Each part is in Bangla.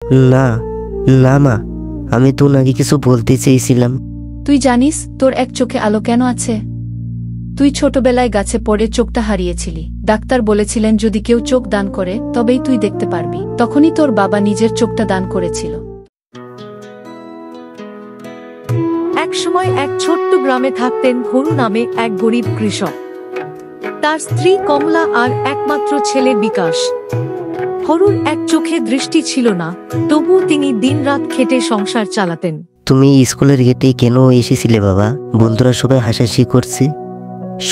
না না মা, আমি তো নাকি কিছু বলতে চেয়েছিলাম। তুই জানিস তোর এক চোখে আলো কেন আছে? তুই ছোটবেলায় গাছে পড়ে চোখটা হারিয়েছিলি। ডাক্তার বলেছিলেন যদি কেউ চোখ দান করে তবেই তুই দেখতে পারবি। তখনই তোর বাবা নিজের চোখটা দান করেছিল। একসময় এক ছোট্ট গ্রামে থাকতেন হরু নামে এক গরিব কৃষক। তার স্ত্রী কমলা আর একমাত্র ছেলে বিকাশ। হরুর এক চোখে দৃষ্টি ছিল না, তবুও তিনি দিনরাত খেটে সংসার চালাতেন। তুমি স্কুলের গেটে কেন এসেছিলে বাবা? বন্ধুরা সবাই হাসাহাসি করছে,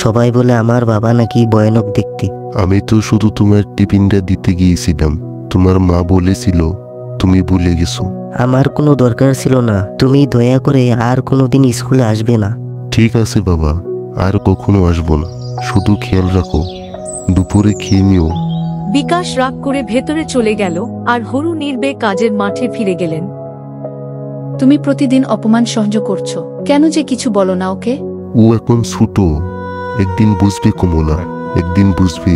সবাই বলে আমার বাবা নাকি ভয়ানক দেখতে। আমি তো শুধু তোমার টিফিনটা দিতে গিয়েছিলাম, তোমার মা বলেছিল তুমি ভুলে গেছো। আমার কোনো দরকার ছিল না, তুমি দয়া করে আর কোনোদিন স্কুলে আসবে না। ঠিক আছে বাবা, আর কখনো আসবো না, শুধু খেয়াল রাখো দুপুরে খেয়ে নিও। বিকাশ রাগ করে ভেতরে চলে গেল আর হরু নির্বে কাজের মাঠে ফিরে গেলেন। তুমি প্রতিদিন অপমান সহ্য করছো, কেন যে কিছু বলো না ওকে? ও এখন ছোট, একদিন বুঝবে কমলা, একদিন বুঝবে।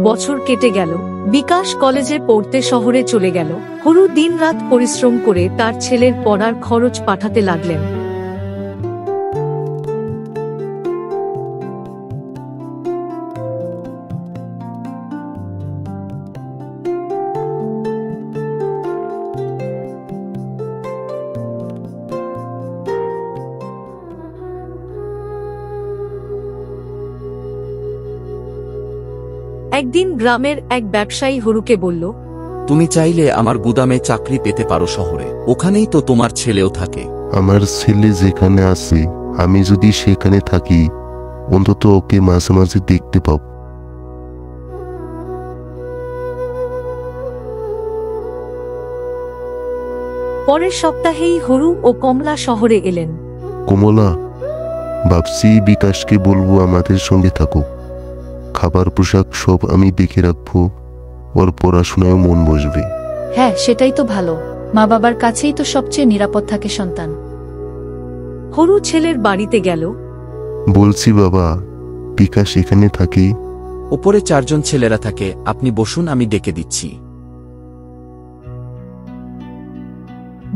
বছর কেটে গেল, বিকাশ কলেজে পড়তে শহরে চলে গেল। হরু দিনরাত পরিশ্রম করে তার ছেলের পড়ার খরচ পাঠাতে লাগলেন। একদিন গ্রামের এক ব্যবসায়ী হরুকে বলল, তুমি চাইলে আমার গুদামে চাকরি পেতে পারো শহরে, ওখানেই তো তোমার ছেলেও থাকে। আমার ছেলে যেখানে আছে আমি যদি সেখানে থাকি অন্তত ওকে মাঝে মাঝে দেখতে পাব। পরের সপ্তাহেই হরু ও কমলা শহরে এলেন। কমলা, ভাবছি বিকাশকে বলবো আমাদের সঙ্গে থাকো, খাবার পোশাক সব আমি দেখে রাখবো, ওর পড়াশোনায় মন বসবে। হ্যাঁ, সেটাই তো ভালো, মা বাবার কাছেই তো সবচেয়ে নিরাপদ থাকে সন্তান। হরু ছেলের বাড়িতে গেল। বলছি বাবা, বিকাশ এখানে থাকে? ওপরে 4 জন ছেলেরা থাকে, আপনি বসুন, আমি ডেকে দিচ্ছি।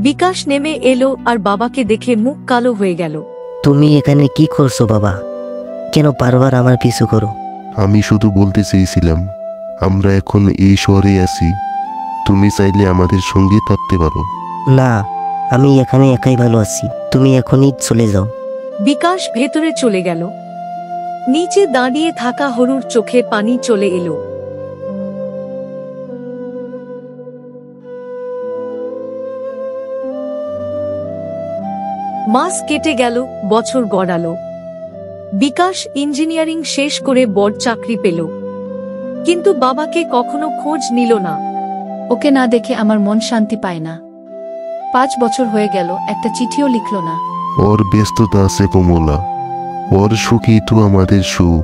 বিকাশ নেমে এলো আর বাবাকে দেখে মুখ কালো হয়ে গেল। তুমি এখানে কি করছো বাবা? কেন বারবার আমার পিছু করো? আমি শুধু বলতে চেয়েছিলাম আমরা এখন এই শহরে আছি, তুমি চাইলে আমাদের সঙ্গে থাকতে পারো। না, আমি এখানে একাই ভালো আছি, তুমি এখনই চলে যাও। বিকাশ ভেতরে চলে গেল। নিচে দাঁড়িয়ে থাকা হরুর চোখে পানি চলে এলো। মাস কেটে গেল, বছর গড়ালো। বিকাশ ইঞ্জিনিয়ারিং শেষ করে বড় চাকরি পেল, কিন্তু বাবাকে কখনো খোঁজ নিল না। ওকে না দেখে আমার মন শান্তি পায় না। 5 বছর হয়ে গেল, একটা চিঠিও লিখল না। ওর ব্যস্ততা আছে কমলা, ওর সুখই তো আমাদের সুখ।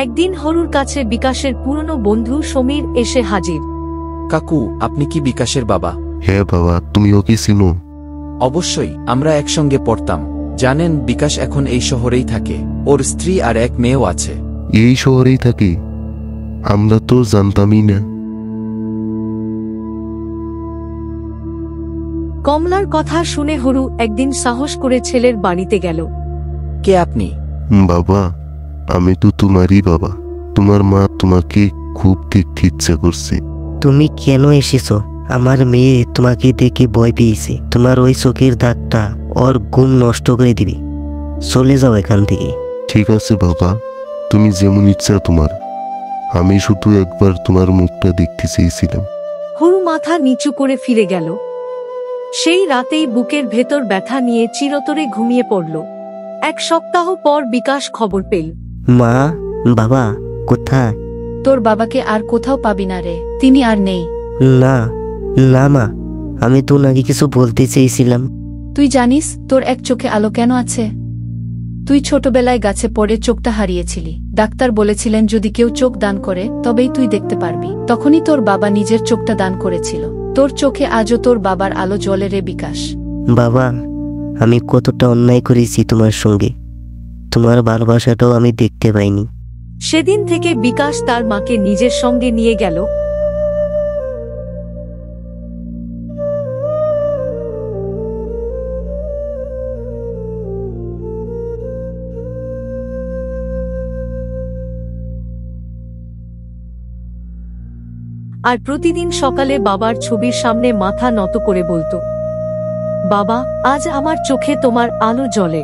একদিন হরুর কাছে বিকাশের পুরনো বন্ধু সমীর এসে হাজির। কাকু, আপনি কি বিকাশের বাবা? হ্যাঁ বাবা, তুমি ওকে চিনো? অবশ্যই, আমরা একসঙ্গে পড়তাম। জানেন, বিকাশ এখন এই শহরেই থাকে, ওর স্ত্রী আর এক মেয়েও আছে। এই শহরেই থাকে? আমরা তো জানতামই না। কমলার কথা শুনে হরু একদিন সাহস করে ছেলের বাড়িতে গেল। কে আপনি? বাবা, আমি তো তোমারই বাবা, তোমার মা তোমাকে খুব দেখতে ইচ্ছা করছে। তুমি কেন এসেছো? আমার মেয়ে তোমাকে দেখে ভয় পেয়েছে, তোমার ওই চোখের দাগটা ওর ঘুম নষ্ট করে দিবে, চলে যাও এখান থেকে। ঠিক আছে বাবা, তুমি যেমন ইচ্ছা তোমার, আমি শুধু একবার তোমার মুখটা দেখতে চেয়েছিলাম। হরু মাথা নিচু করে ফিরে গেল। সেই রাতেই বুকের ভেতর ব্যথা নিয়ে চিরতরে ঘুমিয়ে পড়ল। 1 সপ্তাহ পর বিকাশ খবর পেল। মা, বাবা কোথায়? তোর বাবাকে আর কোথাও পাবি না রে, তিনি আর নেই। না না মা, আমি তো নাকি কিছু বলতে চেয়েছিলাম। তুই জানিস তোর এক চোখে আলো কেন আছে? তুই ছোটবেলায় গাছে পড়ে চোখটা হারিয়েছিলি। ডাক্তার বলেছিলেন যদি কেউ চোখ দান করে তবেই তুই দেখতে পারবি। তখনই তোর বাবা নিজের চোখটা দান করেছিল। তোর চোখে আজও তোর বাবার আলো জ্বলে রে বিকাশ। বাবা, আমি কতটা অন্যায় করেছি তোমার সঙ্গে, তোমার ভালোবাসাটাও আমি দেখতে পাইনি। সেদিন থেকে বিকাশ তার মাকে নিজের সঙ্গে নিয়ে গেল। আর প্রতিদিন সকালে বাবার ছবির সামনে মাথা নত করে বলতো, বাবা, আজ আমার চোখে তোমার আলো জ্বলে।